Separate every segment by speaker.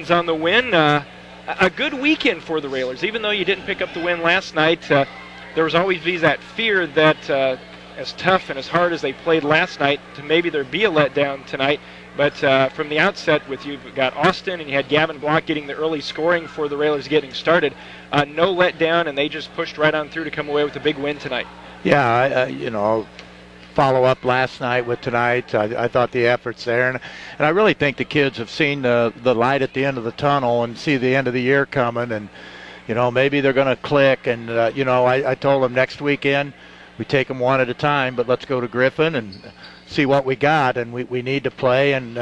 Speaker 1: On the win. A good weekend for the Railers. Even though you didn't pick up the win last night, there was always that fear that as tough and as hard as they played last night, maybe there'd be a letdown tonight. But from the outset, you've got Austin and you had Gavin Block getting the early scoring for the Railers getting started. No letdown, and they just pushed right on through to come away with a big win tonight.
Speaker 2: Yeah, follow up last night with tonight. I thought the effort's there, and I really think the kids have seen the light at the end of the tunnel and see the end of the year coming, and maybe they're going to click. And I told them next weekend we take them one at a time, but let's go to Griffin and see what we got, and we need to play. And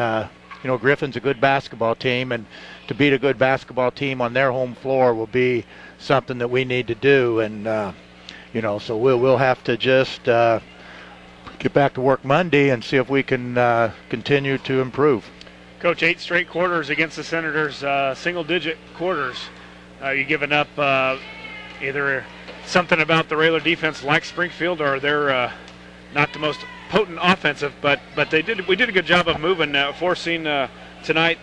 Speaker 2: Griffin's a good basketball team, and to beat a good basketball team on their home floor will be something that we need to do. And so we'll have to just get back to work Monday and see if we can continue to improve.
Speaker 3: Coach, 8 straight quarters against the Senators, single-digit quarters. You giving up either something about the Railer defense like Springfield, or they're not the most potent offensive, but we did a good job of moving, forcing tonight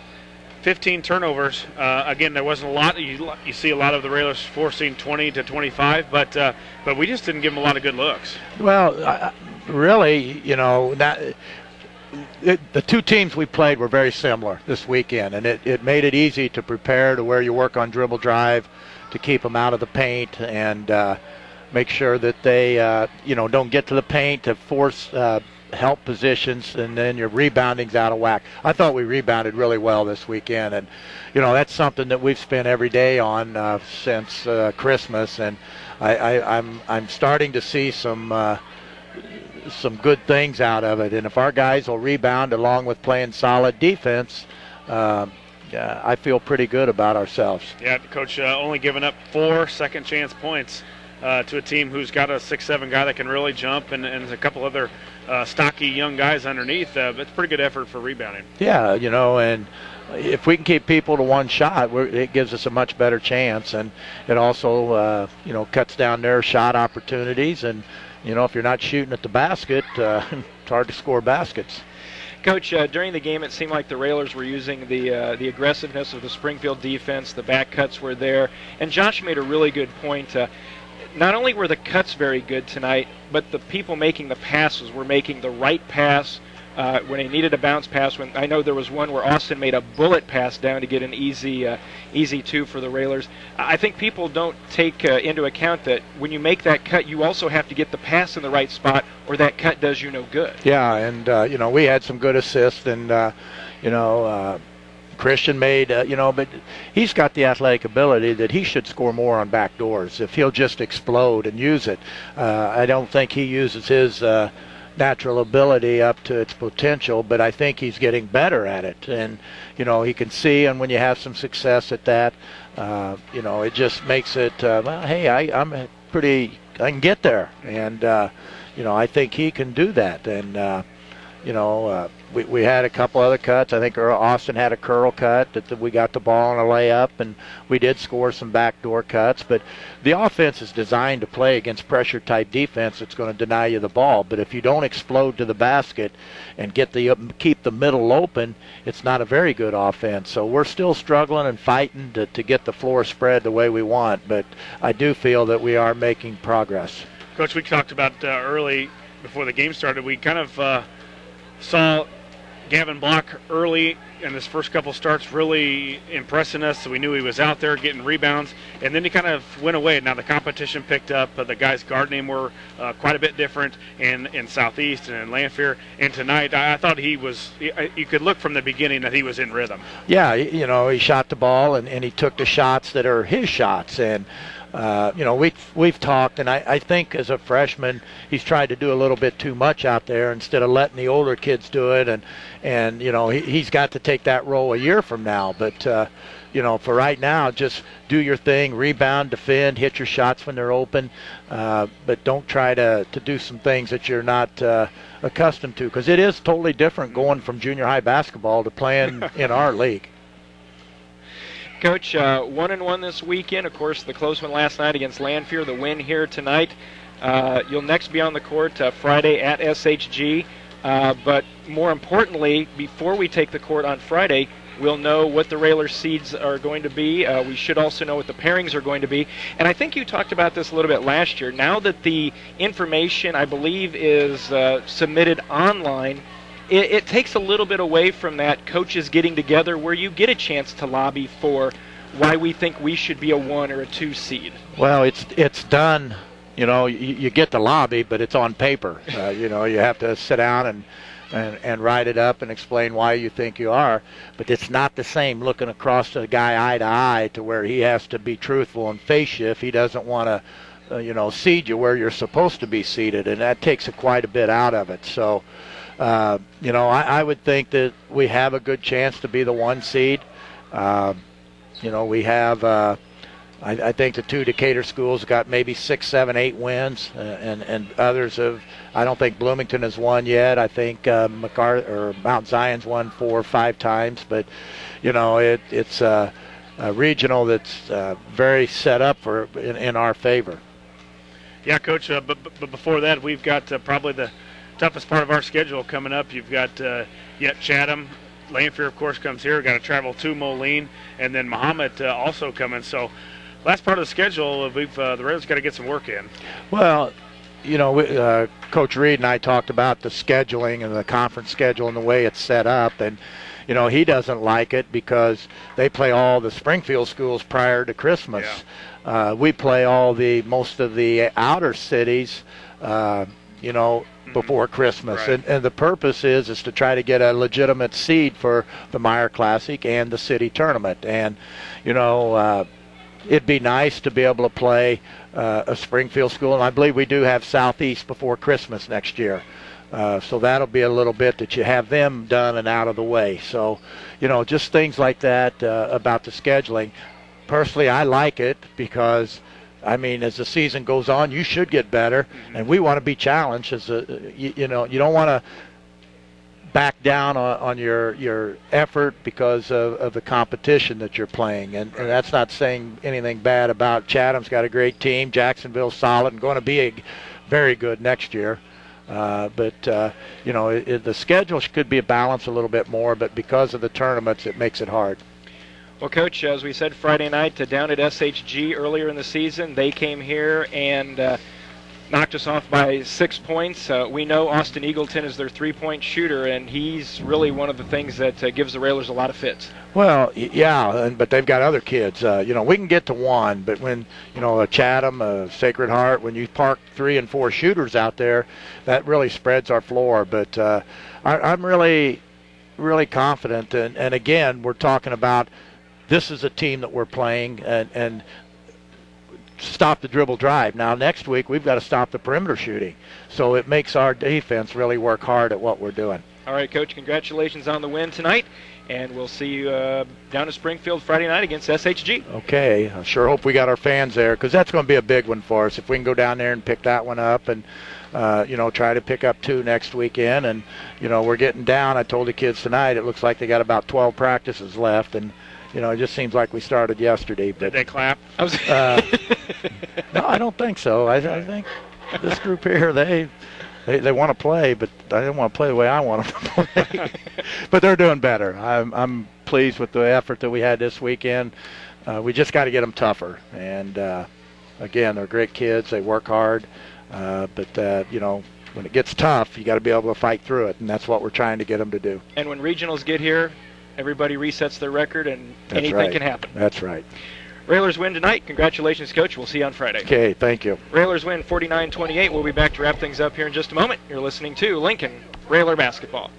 Speaker 3: 15 turnovers. Again, there wasn't a lot. You see a lot of the Railers forcing 20 to 25, but we just didn't give them a lot of good looks.
Speaker 2: Well, really, the two teams we played were very similar this weekend, and it made it easy to prepare to where you work on dribble drive to keep them out of the paint and make sure that they don't get to the paint to force help positions, and then your rebounding's out of whack. I thought we rebounded really well this weekend, and that's something that we've spent every day on since Christmas, and I'm starting to see some good things out of it. And if our guys will rebound along with playing solid defense, I feel pretty good about ourselves.
Speaker 3: Yeah, Coach, only giving up 4 second chance points to a team who's got a 6'7" guy that can really jump, and a couple other stocky young guys underneath. It's a pretty good effort for rebounding.
Speaker 2: Yeah, and if we can keep people to one shot, it gives us a much better chance, and it also cuts down their shot opportunities. And if you're not shooting at the basket, it's hard to score baskets.
Speaker 1: Coach, during the game, it seemed like the Railers were using the aggressiveness of the Springfield defense. The back cuts were there, and Josh made a really good point. Not only were the cuts very good tonight, but the people making the passes were making the right pass when they needed a bounce pass. When I know there was one where Austin made a bullet pass down to get an easy two for the Railers. I think people don't take into account that when you make that cut, you also have to get the pass in the right spot, or that cut does you no good.
Speaker 2: Yeah, and we had some good assists, and Christian made, but he's got the athletic ability that he should score more on back doors if he'll just explode and use it. I don't think he uses his natural ability up to its potential, but I think he's getting better at it. And, he can see, and when you have some success at that, it just makes it, hey, I can get there. And, I think he can do that. And, we had a couple other cuts. I think Austin had a curl cut that we got the ball on a layup, and we did score some backdoor cuts. But the offense is designed to play against pressure-type defense that's going to deny you the ball. But if you don't explode to the basket and keep the middle open, it's not a very good offense. So we're still struggling and fighting to get the floor spread the way we want. But I do feel that we are making progress.
Speaker 3: Coach, we talked about early before the game started, we kind of saw Gavin Block early in his first couple starts really impressing us. So we knew he was out there getting rebounds, and then he kind of went away. Now the competition picked up. The guys guarding him were quite a bit different in Southeast and in Lanphier. And tonight I thought he was, you could look from the beginning that he was in rhythm.
Speaker 2: Yeah, he shot the ball, and he took the shots that are his shots. And we've talked, and I think as a freshman he's tried to do a little bit too much out there instead of letting the older kids do it, and he's got to take that role a year from now. But for right now, just do your thing, rebound, defend, hit your shots when they're open, but don't try to do some things that you're not accustomed to, because it is totally different going from junior high basketball to playing in our league.
Speaker 1: Coach, 1-1 this weekend. Of course, the close one last night against Lanphier, the win here tonight. You'll next be on the court Friday at SHG. But more importantly, before we take the court on Friday, We'll know what the Railer seeds are going to be. We should also know what the pairings are going to be. And I think you talked about this a little bit last year. Now that the information, I believe, is submitted online, it takes a little bit away from that coaches getting together where you get a chance to lobby for why we think we should be a 1 or a 2 seed.
Speaker 2: Well, it's done. You get the lobby, but it's on paper. You have to sit down and write it up and explain why you think you are. But it's not the same looking across the guy eye to eye to where he has to be truthful and face you if he doesn't want to, seed you where you're supposed to be seated, and that takes quite a bit out of it. So, I would think that we have a good chance to be the 1 seed. We have. I think the 2 Decatur schools got maybe 6, 7, 8 wins, and others have. I don't think Bloomington has won yet. I think Mount Zion's won 4 or 5 times, but it's a regional that's very set up in our favor.
Speaker 3: Yeah, Coach. But before that, we've got probably the toughest part of our schedule coming up. You've got yet Chatham. Lanphier, of course, comes here. Got to travel to Moline, and then Mahomet also coming. So. Last part of the schedule, the Raiders got to get some work in.
Speaker 2: Well, Coach Reed and I talked about the scheduling and the conference schedule and the way it's set up, and he doesn't like it because they play all the Springfield schools prior to Christmas. Yeah. We play most of the outer cities, before Christmas,
Speaker 3: right.
Speaker 2: and the purpose is to try to get a legitimate seed for the Meyer Classic and the city tournament, and it'd be nice to be able to play a Springfield school, and I believe we do have Southeast before Christmas next year. So that'll be a little bit that you have them done and out of the way. So, just things like that about the scheduling. Personally, I like it because, as the season goes on, you should get better, and we want to be challenged. You don't want to back down on your effort because of the competition that you're playing, and that's not saying anything bad about Chatham's got a great team. Jacksonville's solid and going to be very good next year, but the schedule could be balanced a little bit more, but because of the tournaments it makes it hard.
Speaker 1: Well, Coach, as we said Friday night, down at SHG earlier in the season, they came here and knocked us off by 6 points. We know Austin Eagleton is their 3-point shooter, and he's really one of the things that gives the Railers a lot of fits.
Speaker 2: Well, yeah, but they've got other kids. We can get to 1, but when, a Chatham, a Sacred Heart, when you park 3 and 4 shooters out there, that really spreads our floor. But I'm really, really confident. And again, we're talking about this is a team that we're playing, and stop the dribble drive. Now next week we've got to stop the perimeter shooting, so it makes our defense really work hard at what we're doing.
Speaker 1: All right, Coach, congratulations on the win tonight, and we'll see you down at Springfield Friday night against SHG.
Speaker 2: Okay, I sure hope we got our fans there, because that's going to be a big one for us if we can go down there and pick that one up, and try to pick up 2 next weekend. And we're getting down. I told the kids tonight it looks like they got about 12 practices left, and it just seems like we started yesterday. But,
Speaker 3: did they clap?
Speaker 2: No, I don't think so. I think this group here, they want to play, but I don't want to play the way I want them to play. But they're doing better. I'm pleased with the effort that we had this weekend. We just got to get them tougher. And, again, they're great kids. They work hard. But when it gets tough, you got to be able to fight through it, and that's what we're trying to get them to do.
Speaker 1: And when regionals get here, everybody resets their record, and anything can happen.
Speaker 2: That's right.
Speaker 1: Railers win tonight. Congratulations, Coach. We'll see you on Friday.
Speaker 2: Okay, thank you.
Speaker 1: Railers win 49-28. We'll be back to wrap things up here in just a moment. You're listening to Lincoln Railer Basketball.